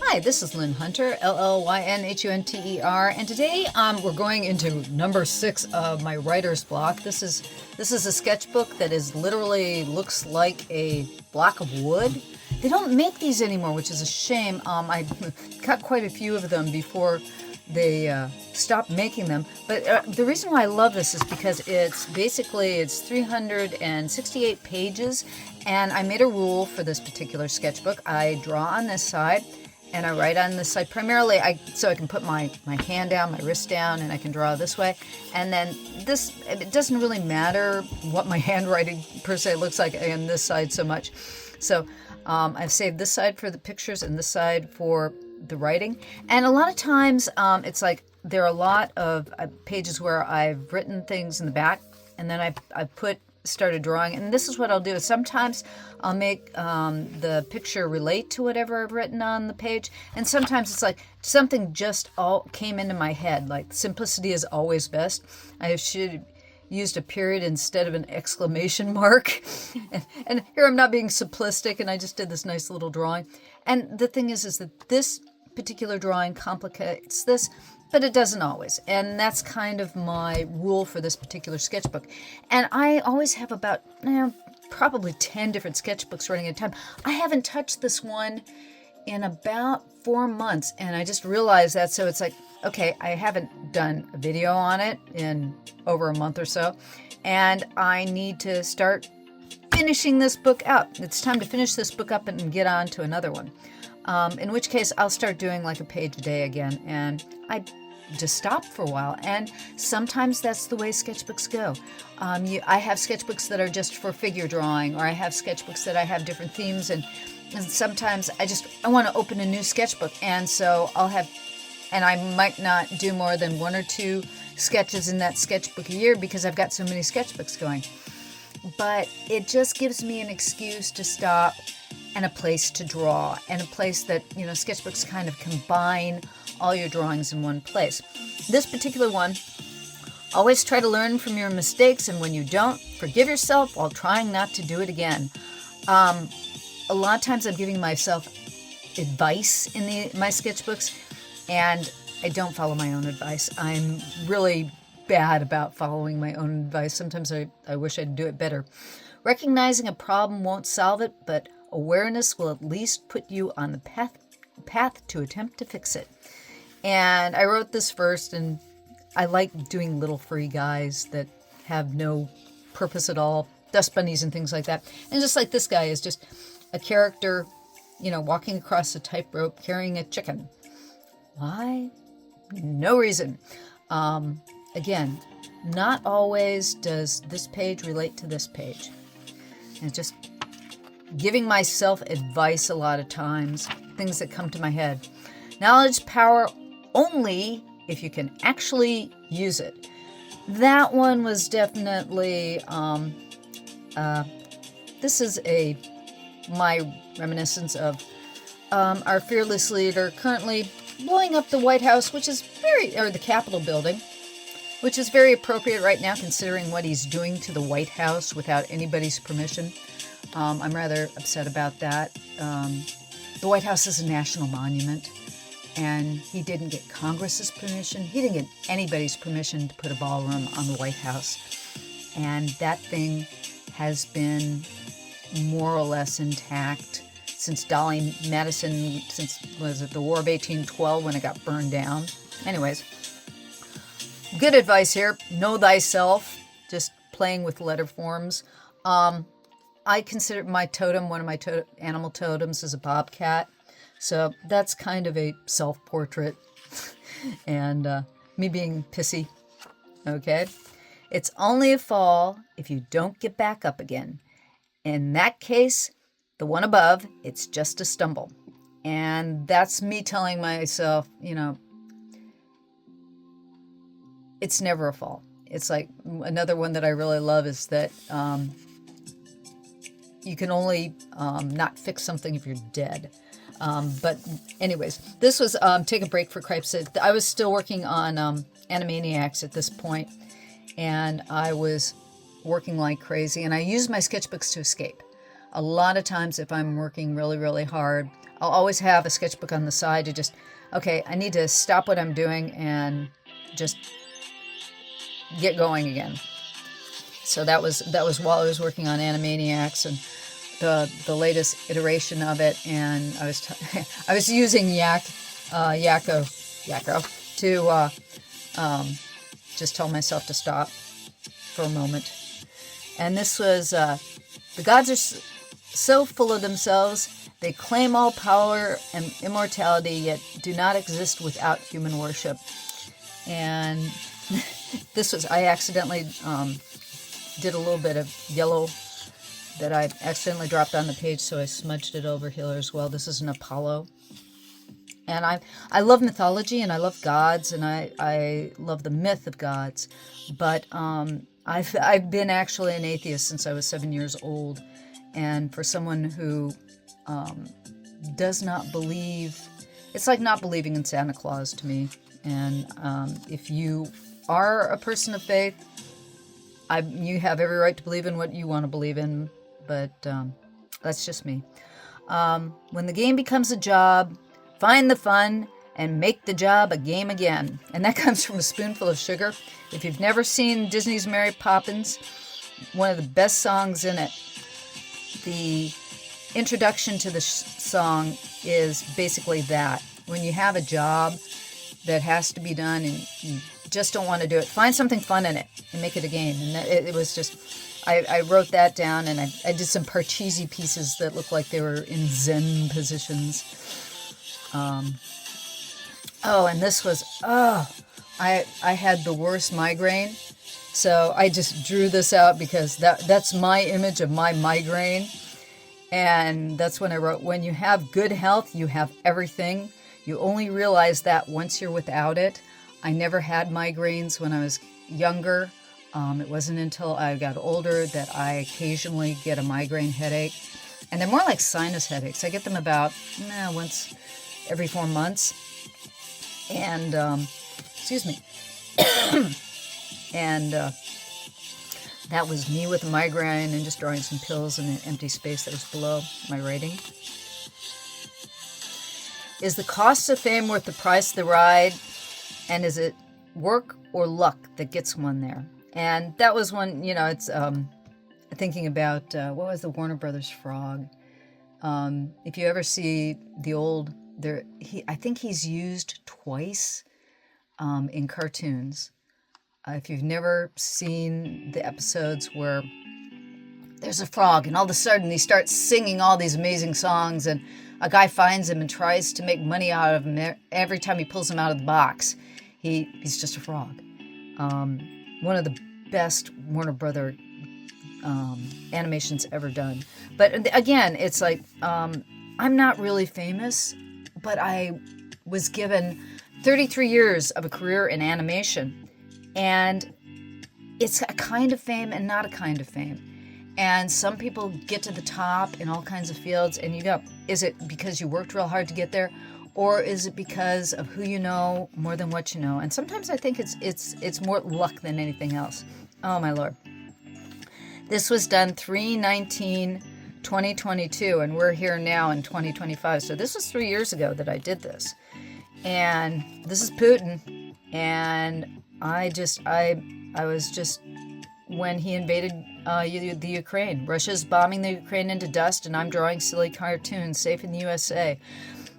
Hi, this is Llyn Hunter, Llynhunter, and today we're going into number 6 of my writer's block. This is a sketchbook that is literally looks like a block of wood. They don't make these anymore, which is a shame. I cut quite a few of them before they stopped making them. But the reason why I love this is because it's 368 pages, and I made a rule for this particular sketchbook. I draw on this side, and I write on this side primarily so I can put my hand down, my wrist down, and I can draw this way. And then this, it doesn't really matter what my handwriting per se looks like on this side so much. So I've saved this side for the pictures and this side for the writing. And a lot of times it's like there are a lot of pages where I've written things in the back, and then I started drawing. And this is what I'll do is sometimes I'll make the picture relate to whatever I've written on the page, and sometimes it's like something just all came into my head. Like, simplicity is always best. I should have used a period instead of an exclamation mark. and here I'm not being simplistic, and I just did this nice little drawing. And the thing is that this particular drawing complicates this, but it doesn't always. And that's kind of my rule for this particular sketchbook. And I always have about, probably 10 different sketchbooks running at a time. I haven't touched this one in about 4 months, and I just realized that. So it's like, okay, I haven't done a video on it in over a month or so, and I need to start finishing this book up. It's time to finish this book up and get on to another one. In which case I'll start doing like a page a day again, and I just stop for a while. And sometimes that's the way sketchbooks go. I have sketchbooks that are just for figure drawing, or I have sketchbooks that I have different themes, and sometimes I want to open a new sketchbook, and so I might not do more than 1 or 2 sketches in that sketchbook a year because I've got so many sketchbooks going. But it just gives me an excuse to stop, and a place to draw, and a place that, sketchbooks kind of combine all your drawings in one place. This particular one, always try to learn from your mistakes, and when you don't, forgive yourself while trying not to do it again. A lot of times I'm giving myself advice in my sketchbooks, and I don't follow my own advice. I'm really bad about following my own advice. Sometimes I wish I'd do it better. Recognizing a problem won't solve it, but awareness will at least put you on the path to attempt to fix it. And I wrote this first, and I like doing little free guys that have no purpose at all, dust bunnies and things like that. And just like this guy is just a character, walking across a tightrope carrying a chicken. Why? No reason. Again, not always does this page relate to this page. And it's just giving myself advice a lot of times, things that come to my head. Knowledge power only if you can actually use it. That one was definitely, this is my reminiscence of our fearless leader currently blowing up the White House, or the Capitol building, which is very appropriate right now considering what he's doing to the White House without anybody's permission. I'm rather upset about that. The White House is a national monument, and he didn't get Congress's permission. He didn't get anybody's permission to put a ballroom on the White House. And that thing has been more or less intact since Dolly Madison, was it the War of 1812 when it got burned down? Anyways, good advice here. Know thyself. Just playing with letter forms. I consider my totem, one of my animal totems, is a bobcat. So that's kind of a self-portrait. And me being pissy. Okay? It's only a fall if you don't get back up again. In that case, the one above, it's just a stumble. And that's me telling myself, it's never a fall. It's like another one that I really love is that you can only not fix something if you're dead. But anyways, this was Take a Break for Cripe's Sake. I was still working on Animaniacs at this point, and I was working like crazy, and I used my sketchbooks to escape. A lot of times if I'm working really, really hard, I'll always have a sketchbook on the side to just, okay, I need to stop what I'm doing and just get going again. So that was while I was working on Animaniacs and the latest iteration of it, and I was I was using Yakko to just tell myself to stop for a moment. And this was the gods are so full of themselves, they claim all power and immortality, yet do not exist without human worship. And this was, I accidentally did a little bit of yellow that I accidentally dropped on the page, so I smudged it over here as well. This is an Apollo. And I love mythology, and I love gods, and I love the myth of gods. But I've been actually an atheist since I was 7 years old. And for someone who does not believe, it's like not believing in Santa Claus to me. And if you are a person of faith, you have every right to believe in what you want to believe in, but that's just me. When the game becomes a job, find the fun and make the job a game again. And that comes from A Spoonful of Sugar. If you've never seen Disney's Mary Poppins, one of the best songs in it, the introduction to the song is basically that. When you have a job that has to be done and you just don't want to do it, find something fun in it and make it a game. And it was just, I wrote that down, and I did some Parcheesi pieces that looked like they were in Zen positions. And this was, I had the worst migraine. So I just drew this out because that's my image of my migraine. And that's when I wrote, when you have good health, you have everything. You only realize that once you're without it. I never had migraines when I was younger. It wasn't until I got older that I occasionally get a migraine headache. And they're more like sinus headaches. I get them about once every 4 months. And, excuse me. And that was me with a migraine and just drawing some pills in an empty space that was below my rating. Is the cost of fame worth the price of the ride? And is it work or luck that gets one there? And that was one, it's thinking about, what was the Warner Brothers frog? If you ever see the old, I think he's used twice in cartoons. If you've never seen the episodes where there's a frog and all of a sudden he starts singing all these amazing songs and a guy finds him and tries to make money out of him every time he pulls him out of the box. He's just a frog. One of the best Warner Brother animations ever done. But again, it's like, I'm not really famous, but I was given 33 years of a career in animation. And it's a kind of fame and not a kind of fame. And some people get to the top in all kinds of fields, and you go, is it because you worked real hard to get there? Or is it because of who you know more than what you know? And sometimes I think it's more luck than anything else. Oh, my Lord. This was done 3/19/2022, and we're here now in 2025. So this was 3 years ago that I did this. And this is Putin. And I was just, when he invaded the Ukraine. Russia's bombing the Ukraine into dust, and I'm drawing silly cartoons safe in the USA.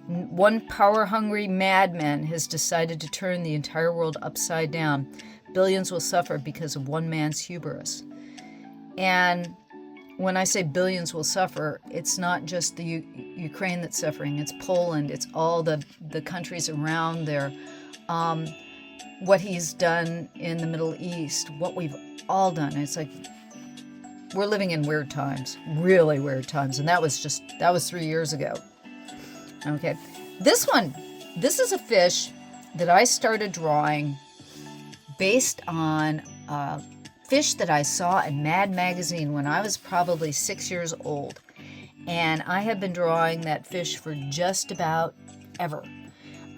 One power-hungry madman has decided to turn the entire world upside down. Billions will suffer because of one man's hubris. And when I say billions will suffer, it's not just the Ukraine that's suffering. It's Poland. It's all the countries around there. What he's done in the Middle East, what we've all done. It's like we're living in weird times, really weird times. And that was 3 years ago. Okay. This is a fish that I started drawing based on a fish that I saw in Mad Magazine when I was probably 6 years old. And I have been drawing that fish for just about ever.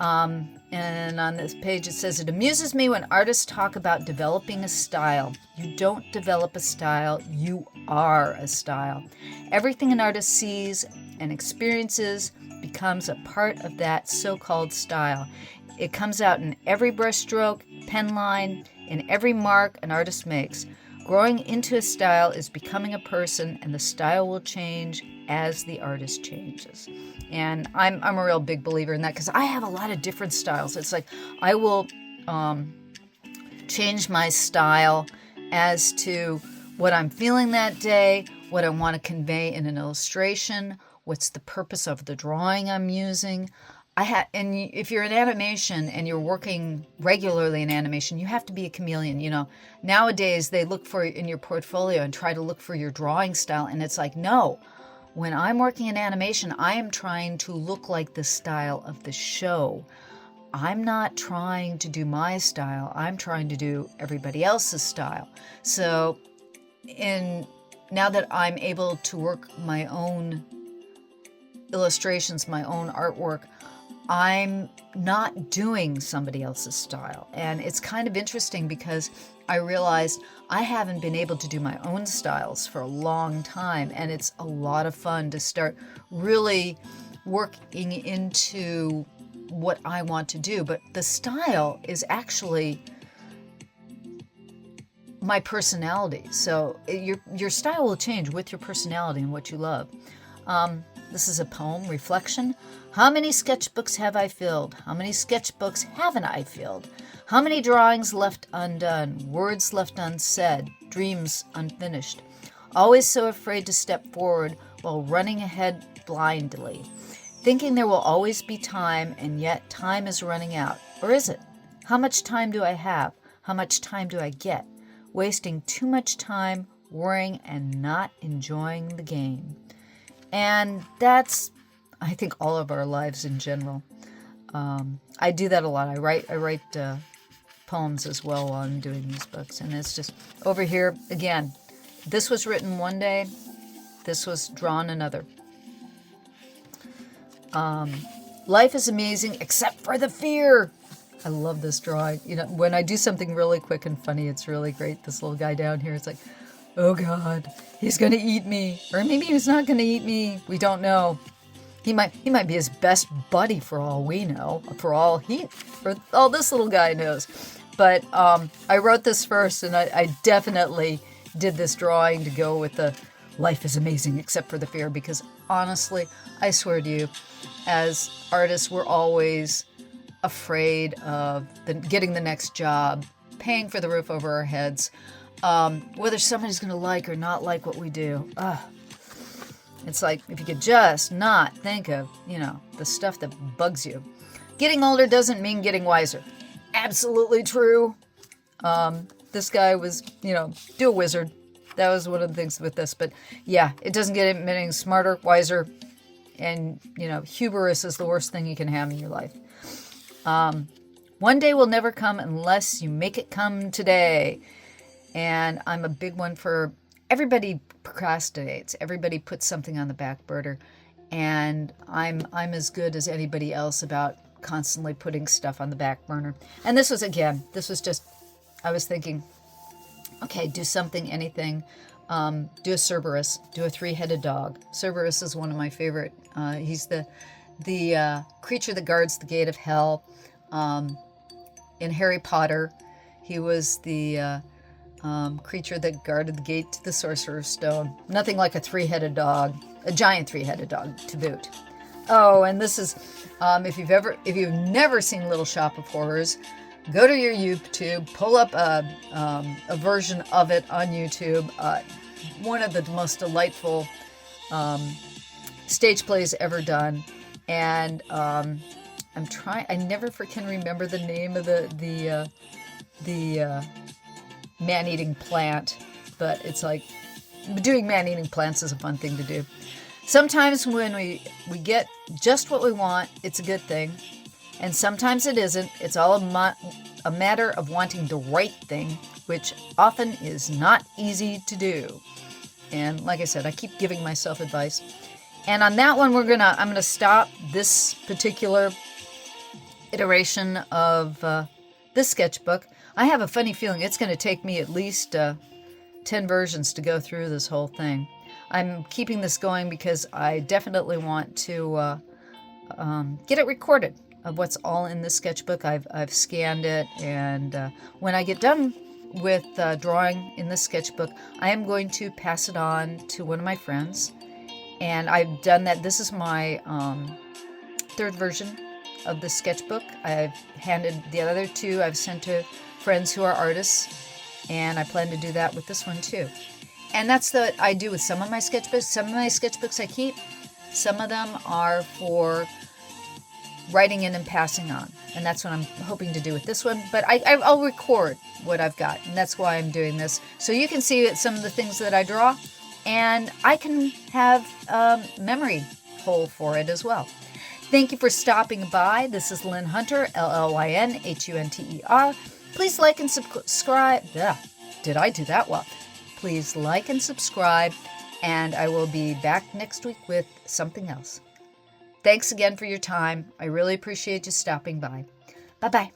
And on this page it says, it amuses me when artists talk about developing a style. You don't develop a style, you are a style. Everything an artist sees and experiences becomes a part of that so-called style. It comes out in every brushstroke, pen line, in every mark an artist makes. Growing into a style is becoming a person, and the style will change as the artist changes. And I'm a real big believer in that, because I have a lot of different styles. It's like I will change my style as to what I'm feeling that day, what I want to convey in an illustration, what's the purpose of the drawing I'm using. And if you're in animation and you're working regularly in animation, you have to be a chameleon. You know, nowadays they look for in your portfolio and try to look for your drawing style. And it's like, no, when I'm working in animation, I am trying to look like the style of the show. I'm not trying to do my style. I'm trying to do everybody else's style. So now that I'm able to work my own illustrations, my own artwork, I'm not doing somebody else's style. And it's kind of interesting, because I realized I haven't been able to do my own styles for a long time. And it's a lot of fun to start really working into what I want to do. But the style is actually my personality. So your style will change with your personality and what you love. This is a poem, Reflection. How many sketchbooks have I filled? How many sketchbooks haven't I filled? How many drawings left undone, words left unsaid, dreams unfinished? Always so afraid to step forward while running ahead blindly, thinking there will always be time, and yet time is running out. Or is it? How much time do I have? How much time do I get? Wasting too much time worrying and not enjoying the game. And that's, I think, all of our lives in general. I do that a lot. I write poems as well while I'm doing these books. And it's just over here, again, this was written one day, this was drawn another. Life is amazing except for the fear. I love this drawing. You know, when I do something really quick and funny, it's really great. This little guy down here is like, oh God, he's going to eat me. Or maybe he's not going to eat me. We don't know. He might be his best buddy for all we know, for all this little guy knows. But I wrote this first, and I definitely did this drawing to go with the life is amazing except for the fear, because honestly, I swear to you, as artists, we're always afraid of getting the next job, paying for the roof over our heads, whether somebody's going to like or not like what we do. It's like, if you could just not think of, the stuff that bugs you. Getting older doesn't mean getting wiser. Absolutely true. This guy was, do a wizard. That was one of the things with this. But yeah, it doesn't get him any smarter, wiser. And, hubris is the worst thing you can have in your life. One day will never come unless you make it come today. And I'm a big one for everybody procrastinates. Everybody puts something on the back burner. And I'm as good as anybody else about constantly putting stuff on the back burner. And this was just, I was thinking, okay, do something, anything. Do a Cerberus, do a three-headed dog. Cerberus is one of my favorite. He's the creature that guards the gate of hell. In Harry Potter, he was the creature that guarded the gate to the Sorcerer's Stone. Nothing like a three-headed dog, a giant three-headed dog to boot. Oh, and this is, if you've never seen Little Shop of Horrors, go to your YouTube, pull up a version of it on YouTube. One of the most delightful stage plays ever done. And I never can remember the name of the man-eating plant, but it's like, doing man-eating plants is a fun thing to do. Sometimes when we get just what we want, it's a good thing. And sometimes it isn't. It's all a matter of wanting the right thing, which often is not easy to do. And like I said, I keep giving myself advice. And on that one, I'm gonna stop this particular iteration of this sketchbook. I have a funny feeling it's going to take me at least 10 versions to go through this whole thing. I'm keeping this going because I definitely want to get it recorded of what's all in the sketchbook. I've scanned it, and when I get done with drawing in the sketchbook, I am going to pass it on to one of my friends. And I've done that. This is my third version of the sketchbook. I've handed the other two, I've sent to friends who are artists, and I plan to do that with this one too. And that's what I do with some of my sketchbooks. Some of my sketchbooks I keep. Some of them are for writing in and passing on. And that's what I'm hoping to do with this one. But I'll record what I've got. And that's why I'm doing this. So you can see some of the things that I draw. And I can have a memory hole for it as well. Thank you for stopping by. This is Llyn Hunter, LLYNHUNTER. Please like and subscribe. Ugh, did I do that well? Please like and subscribe, and I will be back next week with something else. Thanks again for your time. I really appreciate you stopping by. Bye-bye.